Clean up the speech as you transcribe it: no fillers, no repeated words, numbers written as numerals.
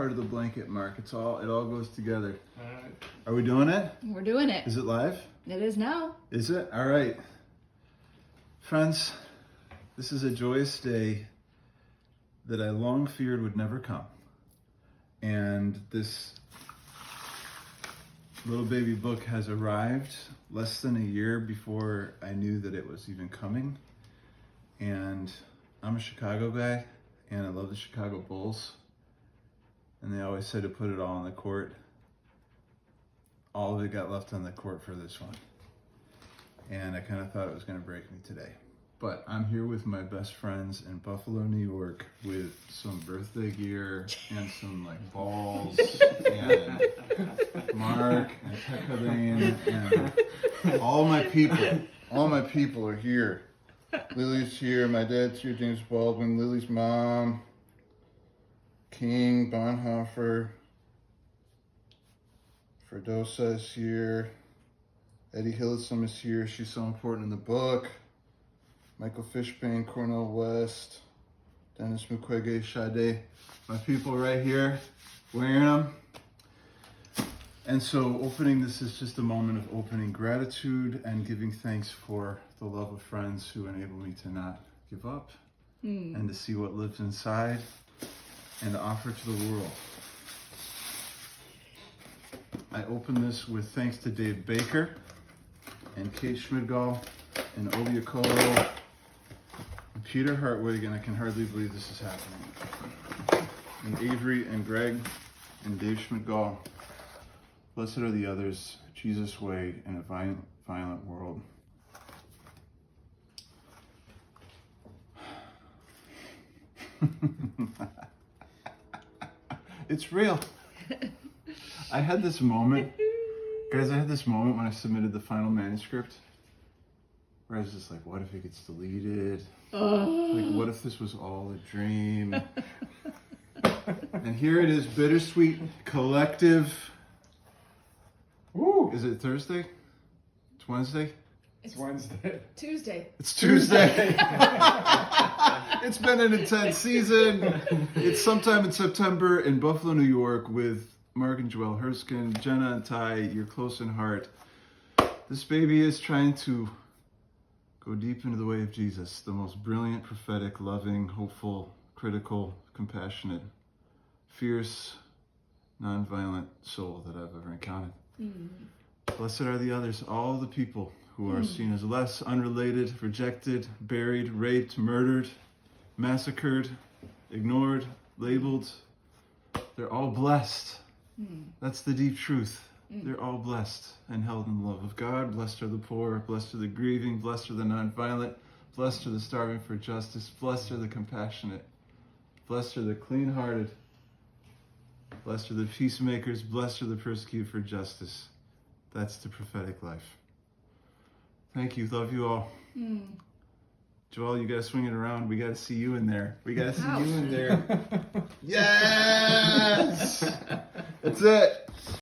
part of the blanket, Mark. It all goes together. All right. Are we doing it? We're doing it. Is it live? It is now. Is it? All right. Friends, this is a joyous day that I long feared would never come. And this little baby book has arrived less than a year before I knew that it was even coming. And I'm a Chicago guy, and I love the Chicago Bulls. And they always said to put it all on the court. All of it got left on the court for this one. And I kind of thought it was going to break me today. But I'm here with my best friends in Buffalo, New York, with some birthday gear and some like balls and Mark and Tekabane and all my people. All my people are here. Lily's here, my dad's here, James Baldwin, Lily's mom, King, Bonhoeffer, Ferdosa is here, Eddie Hillesum is here, she's so important in the book, Michael Fishbane, Cornel West, Dennis Mukwege, Sade, my people right here, wearing them. And so opening this is just a moment of opening gratitude and giving thanks for the love of friends who enable me to not give up and to see what lives inside and to offer to the world. I open this with thanks to Dave Baker and Kate Schmidgall and Olia Colo and Peter Hartwig, and I can hardly believe this is happening. And Avery and Greg and Dave Schmidgall. Blessed are the others, Jesus' way in a violent world. It's real. I had this moment, guys, when I submitted the final manuscript where I was just like, what if it gets deleted? Like, what if this was all a dream? And here it is, BitterSweet Collective. Woo! Is it Thursday? It's Wednesday? It's Wednesday. Tuesday. It's Tuesday. It's been an intense season. It's sometime in September in Buffalo, New York with Mark and Joelle Herskin, Jenna and Ty, you're close in heart. This baby is trying to go deep into the way of Jesus, the most brilliant, prophetic, loving, hopeful, critical, compassionate, fierce, nonviolent soul that I've ever encountered. Blessed are the others, all the people who are seen as less, unrelated, rejected, buried, raped, murdered, massacred, ignored, labeled. They're all blessed. That's the deep truth. They're all blessed and held in the love of God. Blessed are the poor, blessed are the grieving, blessed are the nonviolent, blessed are the starving for justice, blessed are the compassionate, blessed are the clean-hearted, blessed are the peacemakers, blessed are the persecuted for justice. That's the prophetic life. Thank you. Love you all. Joelle, you got to swing it around. We got to see you in there. We got to see you in there. Yes! That's it.